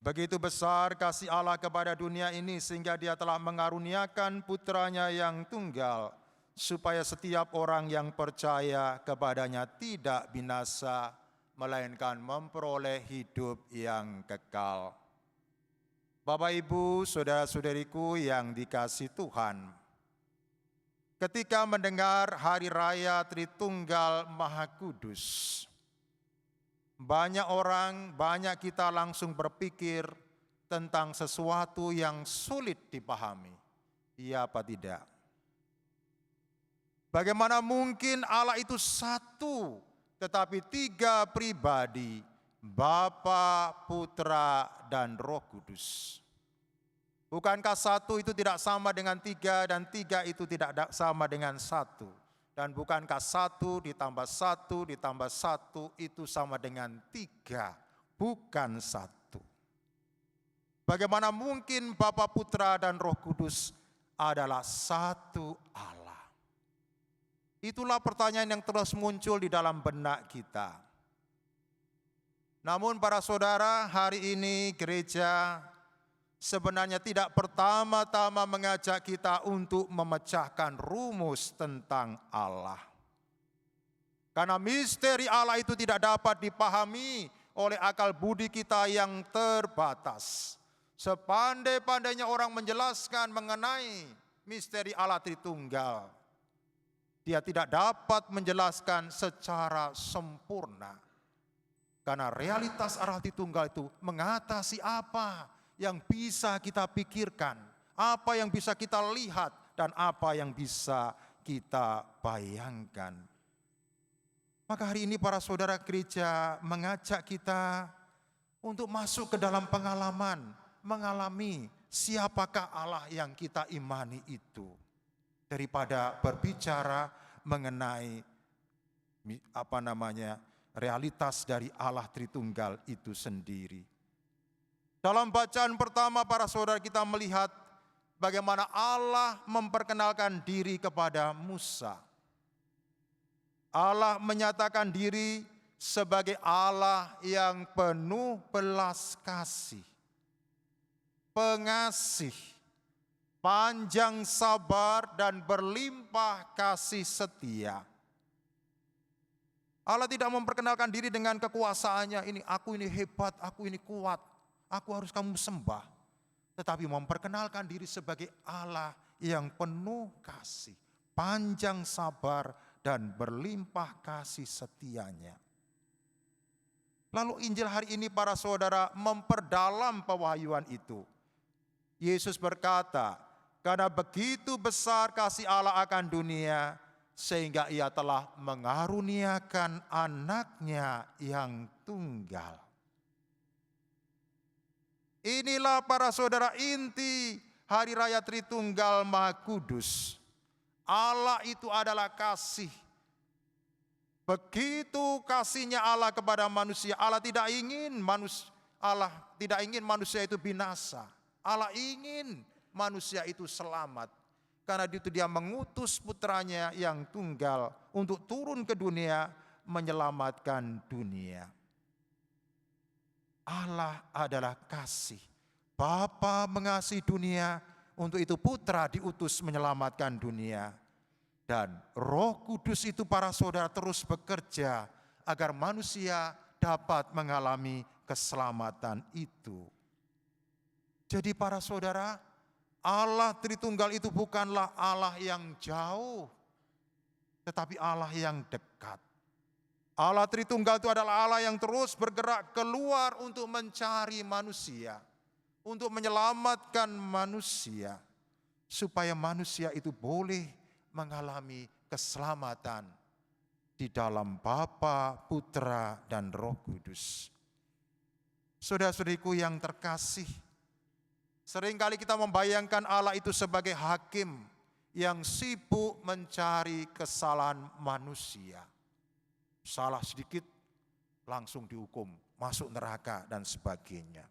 Begitu besar kasih Allah kepada dunia ini sehingga Dia telah mengaruniakan putranya yang tunggal, supaya setiap orang yang percaya kepadanya tidak binasa, melainkan memperoleh hidup yang kekal. Bapak, Ibu, saudara-saudariku yang dikasihi Tuhan, ketika mendengar Hari Raya Tritunggal Maha Kudus, banyak kita langsung berpikir tentang sesuatu yang sulit dipahami. Iya apa tidak? Bagaimana mungkin Allah itu satu, tetapi tiga pribadi, Bapa, Putra, dan Roh Kudus. Bukankah satu itu tidak sama dengan tiga, dan tiga itu tidak sama dengan satu? Dan bukankah satu ditambah satu itu sama dengan tiga, bukan satu? Bagaimana mungkin Bapa, Putra, dan Roh Kudus adalah satu Allah? Itulah pertanyaan yang terus muncul di dalam benak kita. Namun para saudara, hari ini gereja sebenarnya tidak pertama-tama mengajak kita untuk memecahkan rumus tentang Allah. Karena misteri Allah itu tidak dapat dipahami oleh akal budi kita yang terbatas. Sepandai-pandainya orang menjelaskan mengenai misteri Allah Tritunggal, dia tidak dapat menjelaskan secara sempurna. Karena realitas Allah Tritunggal itu mengatasi apa yang bisa kita pikirkan, apa yang bisa kita lihat, dan apa yang bisa kita bayangkan. Maka hari ini para saudara gereja mengajak kita untuk masuk ke dalam pengalaman, mengalami siapakah Allah yang kita imani itu. Daripada berbicara mengenai realitas dari Allah Tritunggal itu sendiri. Dalam bacaan pertama para saudara kita melihat bagaimana Allah memperkenalkan diri kepada Musa. Allah menyatakan diri sebagai Allah yang penuh belas kasih, pengasih, panjang sabar, dan berlimpah kasih setia. Allah tidak memperkenalkan diri dengan kekuasaannya, aku ini hebat, aku ini kuat, aku harus kamu sembah. Tetapi memperkenalkan diri sebagai Allah yang penuh kasih, panjang sabar, dan berlimpah kasih setianya. Lalu Injil hari ini para saudara memperdalam pewahyuan itu. Yesus berkata, karena begitu besar kasih Allah akan dunia, sehingga Ia telah mengaruniakan anaknya yang tunggal. Inilah para saudara inti Hari Raya Tritunggal Maha Kudus. Allah itu adalah kasih. Begitu kasihnya Allah kepada manusia, Allah tidak ingin manusia itu binasa. Allah ingin manusia itu selamat. Karena itu Dia mengutus putranya yang tunggal untuk turun ke dunia menyelamatkan dunia. Allah adalah kasih. Bapa mengasihi dunia, untuk itu putra diutus menyelamatkan dunia. Dan Roh Kudus itu para saudara terus bekerja agar manusia dapat mengalami keselamatan itu. Jadi para saudara, Allah Tritunggal itu bukanlah Allah yang jauh, tetapi Allah yang dekat. Allah Tritunggal itu adalah Allah yang terus bergerak keluar untuk mencari manusia, untuk menyelamatkan manusia, supaya manusia itu boleh mengalami keselamatan di dalam Bapa, Putra, dan Roh Kudus. Saudara-saudariku yang terkasih, seringkali kita membayangkan Allah itu sebagai hakim yang sibuk mencari kesalahan manusia. Salah sedikit langsung dihukum, masuk neraka dan sebagainya.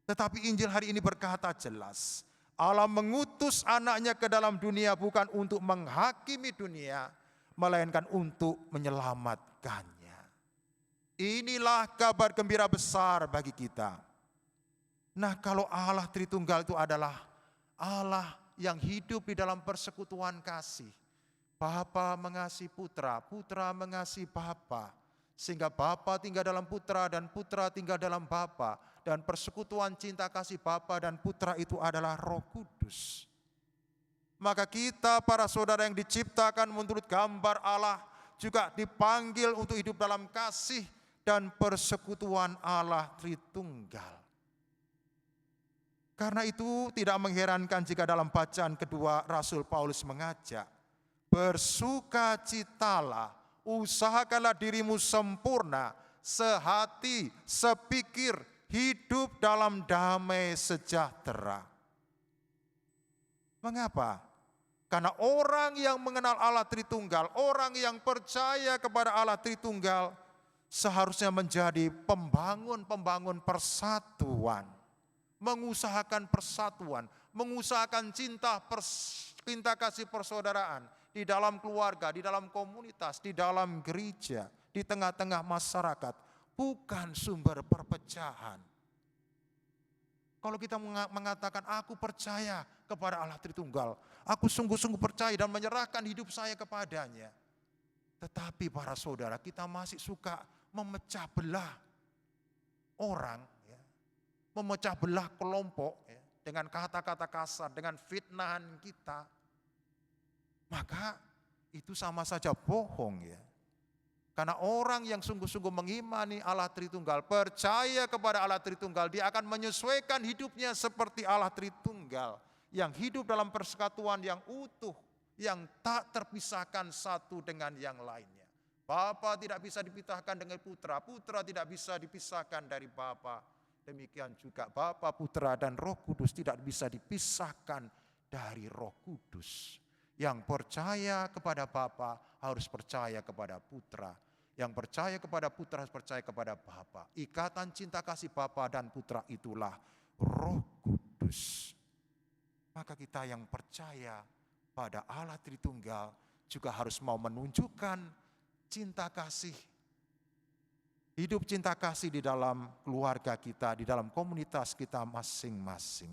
Tetapi Injil hari ini berkata jelas, Allah mengutus anaknya ke dalam dunia bukan untuk menghakimi dunia, melainkan untuk menyelamatkannya. Inilah kabar gembira besar bagi kita. Nah, kalau Allah Tritunggal itu adalah Allah yang hidup di dalam persekutuan kasih. Bapa mengasihi putra, putra mengasihi Bapa, sehingga Bapa tinggal dalam putra dan putra tinggal dalam Bapa, dan persekutuan cinta kasih Bapa dan putra itu adalah Roh Kudus. Maka kita para saudara yang diciptakan menurut gambar Allah juga dipanggil untuk hidup dalam kasih dan persekutuan Allah Tritunggal. Karena itu tidak mengherankan jika dalam bacaan kedua Rasul Paulus mengajak, bersukacitalah, usahakanlah dirimu sempurna, sehati, sepikir, hidup dalam damai sejahtera. Mengapa? Karena orang yang mengenal Allah Tritunggal, orang yang percaya kepada Allah Tritunggal, seharusnya menjadi pembangun persatuan. Mengusahakan persatuan, mengusahakan cinta kasih persaudaraan di dalam keluarga, di dalam komunitas, di dalam gereja, di tengah-tengah masyarakat, bukan sumber perpecahan. Kalau kita mengatakan aku percaya kepada Allah Tritunggal, aku sungguh-sungguh percaya dan menyerahkan hidup saya kepadanya. Tetapi para saudara, kita masih suka memecah belah orang, memecah belah kelompok dengan kata-kata kasar, dengan fitnahan kita, maka itu sama saja bohong ya. Karena orang yang sungguh-sungguh mengimani Allah Tritunggal, percaya kepada Allah Tritunggal, dia akan menyesuaikan hidupnya seperti Allah Tritunggal, yang hidup dalam persekutuan yang utuh, yang tak terpisahkan satu dengan yang lainnya. Bapa tidak bisa dipisahkan dengan putra, putra tidak bisa dipisahkan dari Bapa. Demikian juga Bapa, Putra, dan Roh Kudus tidak bisa dipisahkan dari Roh Kudus. Yang percaya kepada Bapa harus percaya kepada Putra. Yang percaya kepada Putra harus percaya kepada Bapa. Ikatan cinta kasih Bapa dan Putra itulah Roh Kudus. Maka kita yang percaya pada Allah Tritunggal juga harus mau menunjukkan cinta kasih, hidup cinta kasih di dalam keluarga kita, di dalam komunitas kita masing-masing.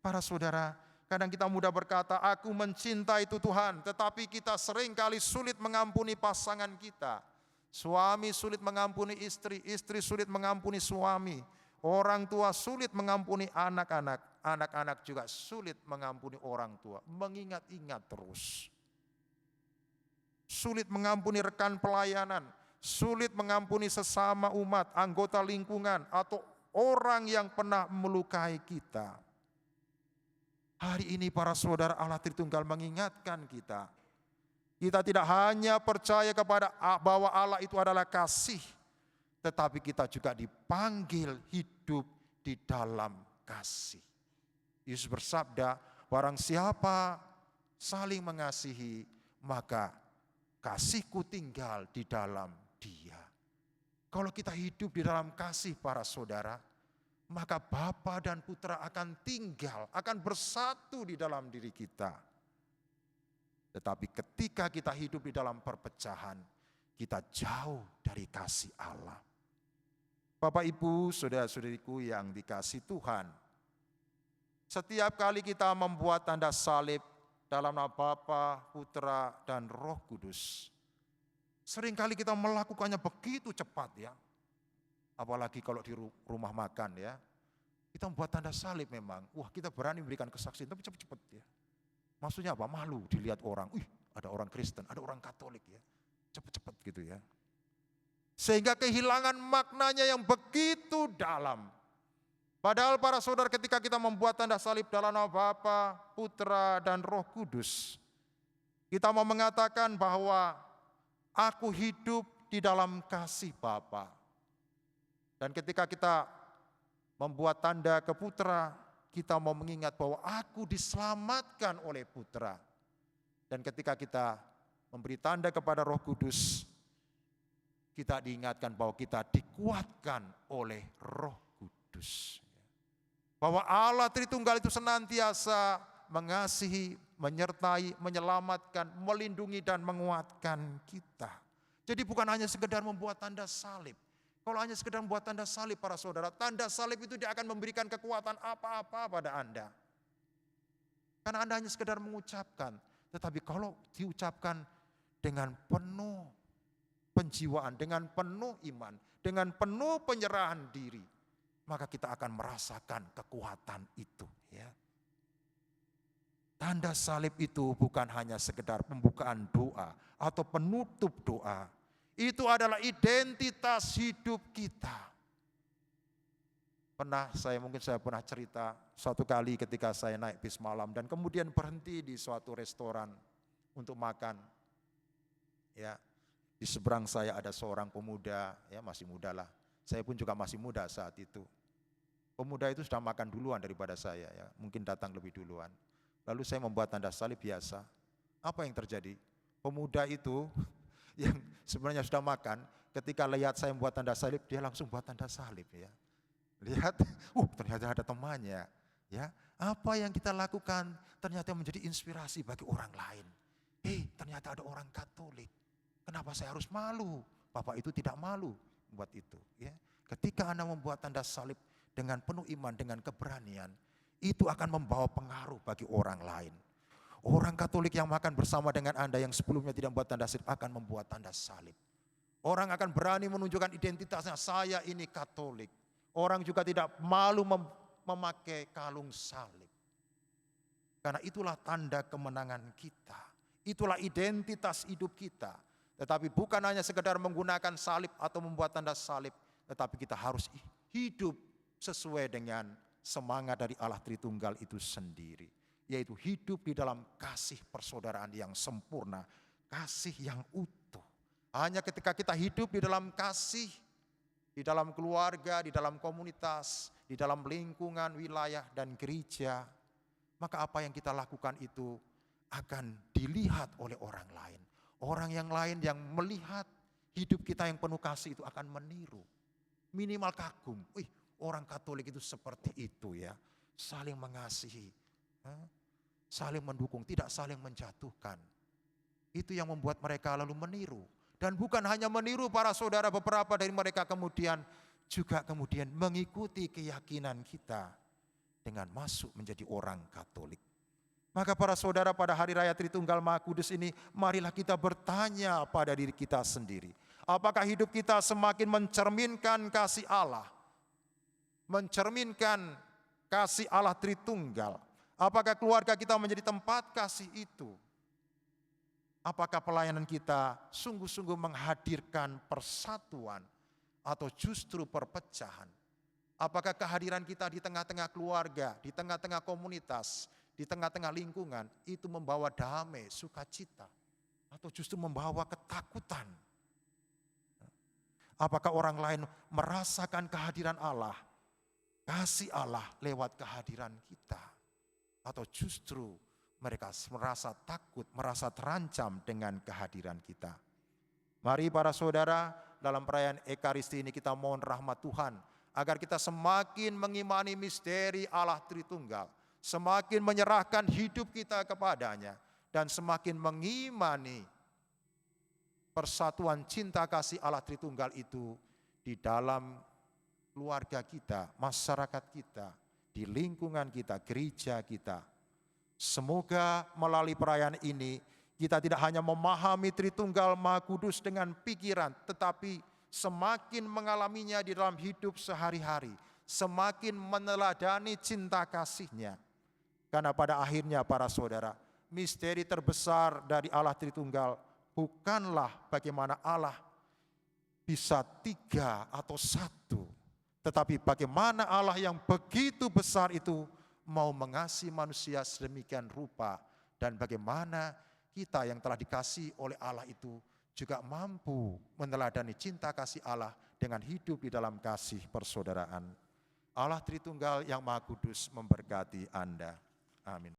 Para saudara, kadang kita mudah berkata, aku mencintai itu Tuhan, tetapi kita seringkali sulit mengampuni pasangan kita. Suami sulit mengampuni istri, istri sulit mengampuni suami. Orang tua sulit mengampuni anak-anak, anak-anak juga sulit mengampuni orang tua. Mengingat-ingat terus. Sulit mengampuni rekan pelayanan, sulit mengampuni sesama umat, anggota lingkungan, atau orang yang pernah melukai kita. Hari ini para saudara, Allah Tritunggal mengingatkan kita. Kita tidak hanya percaya kepada bahwa Allah itu adalah kasih, tetapi kita juga dipanggil hidup di dalam kasih. Yesus bersabda, barang siapa saling mengasihi, maka kasihku tinggal di dalam Dia. Kalau kita hidup di dalam kasih para saudara, maka Bapa dan Putra akan tinggal, akan bersatu di dalam diri kita. Tetapi ketika kita hidup di dalam perpecahan, kita jauh dari kasih Allah. Bapak, Ibu, saudara-saudariku yang dikasihi Tuhan, setiap kali kita membuat tanda salib dalam nama Bapa, Putra, dan Roh Kudus, seringkali kita melakukannya begitu cepat ya. Apalagi kalau di rumah makan ya. Kita membuat tanda salib memang. Wah, kita berani memberikan kesaksian tapi cepat-cepat ya. Maksudnya apa? Malu dilihat orang. Ada orang Kristen, ada orang Katolik ya. Cepat-cepat gitu ya. Sehingga kehilangan maknanya yang begitu dalam. Padahal para saudara, ketika kita membuat tanda salib dalam nama Bapa, Putra, dan Roh Kudus, kita mau mengatakan bahwa aku hidup di dalam kasih Bapa. Dan ketika kita membuat tanda ke Putra, kita mau mengingat bahwa aku diselamatkan oleh Putra. Dan ketika kita memberi tanda kepada Roh Kudus, kita diingatkan bahwa kita dikuatkan oleh Roh Kudus. Bahwa Allah Tritunggal itu senantiasa mengasihi, menyertai, menyelamatkan, melindungi dan menguatkan kita. Jadi bukan hanya sekedar membuat tanda salib. Kalau hanya sekedar membuat tanda salib para saudara, tanda salib itu tidak akan memberikan kekuatan apa-apa pada Anda. Karena Anda hanya sekedar mengucapkan. Tetapi kalau diucapkan dengan penuh penjiwaan, dengan penuh iman, dengan penuh penyerahan diri, maka kita akan merasakan kekuatan itu. Ya. Tanda salib itu bukan hanya sekedar pembukaan doa atau penutup doa. Itu adalah identitas hidup kita. Mungkin saya pernah cerita suatu kali ketika saya naik bis malam dan kemudian berhenti di suatu restoran untuk makan. Ya, di seberang saya ada seorang pemuda, ya masih muda lah. Saya pun juga masih muda saat itu. Pemuda itu sudah makan duluan daripada saya, ya, mungkin datang lebih duluan. Lalu saya membuat tanda salib biasa. Apa yang terjadi? Pemuda itu yang sebenarnya sudah makan, ketika lihat saya membuat tanda salib, dia langsung buat tanda salib. Ya. Lihat, ternyata ada temannya. Ya, apa yang kita lakukan ternyata menjadi inspirasi bagi orang lain. Ternyata ada orang Katolik. Kenapa saya harus malu? Bapak itu tidak malu buat itu. Ya, ketika Anda membuat tanda salib dengan penuh iman, dengan keberanian, itu akan membawa pengaruh bagi orang lain. Orang Katolik yang makan bersama dengan Anda yang sebelumnya tidak membuat tanda salib akan membuat tanda salib. Orang akan berani menunjukkan identitasnya, saya ini Katolik. Orang juga tidak malu memakai kalung salib. Karena itulah tanda kemenangan kita. Itulah identitas hidup kita. Tetapi bukan hanya sekedar menggunakan salib atau membuat tanda salib. Tetapi kita harus hidup sesuai dengan semangat dari Allah Tritunggal itu sendiri. Yaitu hidup di dalam kasih persaudaraan yang sempurna. Kasih yang utuh. Hanya ketika kita hidup di dalam kasih, di dalam keluarga, di dalam komunitas, di dalam lingkungan, wilayah, dan gereja, maka apa yang kita lakukan itu akan dilihat oleh orang lain. Orang yang lain yang melihat hidup kita yang penuh kasih itu akan meniru. Minimal kagum, orang Katolik itu seperti itu ya. Saling mengasihi, saling mendukung, tidak saling menjatuhkan. Itu yang membuat mereka lalu meniru. Dan bukan hanya meniru para saudara, beberapa dari mereka kemudian mengikuti keyakinan kita dengan masuk menjadi orang Katolik. Maka para saudara, pada hari raya Tritunggal Maha Kudus ini, marilah kita bertanya pada diri kita sendiri. Apakah hidup kita semakin mencerminkan kasih Allah? Mencerminkan kasih Allah Tritunggal. Apakah keluarga kita menjadi tempat kasih itu? Apakah pelayanan kita sungguh-sungguh menghadirkan persatuan atau justru perpecahan? Apakah kehadiran kita di tengah-tengah keluarga, di tengah-tengah komunitas, di tengah-tengah lingkungan itu membawa damai, sukacita, atau justru membawa ketakutan? Apakah orang lain merasakan kehadiran Allah, kasih Allah lewat kehadiran kita? Atau justru mereka merasa takut, merasa terancam dengan kehadiran kita. Mari para saudara, dalam perayaan Ekaristi ini kita mohon rahmat Tuhan, agar kita semakin mengimani misteri Allah Tritunggal, semakin menyerahkan hidup kita kepadanya, dan semakin mengimani persatuan cinta kasih Allah Tritunggal itu di dalam keluarga kita, masyarakat kita, di lingkungan kita, gereja kita. Semoga melalui perayaan ini kita tidak hanya memahami Tritunggal Maha Kudus dengan pikiran, tetapi semakin mengalaminya di dalam hidup sehari-hari, semakin meneladani cinta kasih-Nya. Karena pada akhirnya para saudara, misteri terbesar dari Allah Tritunggal bukanlah bagaimana Allah bisa 3 atau 1, tetapi bagaimana Allah yang begitu besar itu mau mengasihi manusia sedemikian rupa, dan bagaimana kita yang telah dikasihi oleh Allah itu juga mampu meneladani cinta kasih Allah dengan hidup di dalam kasih persaudaraan. Allah Tritunggal yang Maha Kudus memberkati Anda. Amin.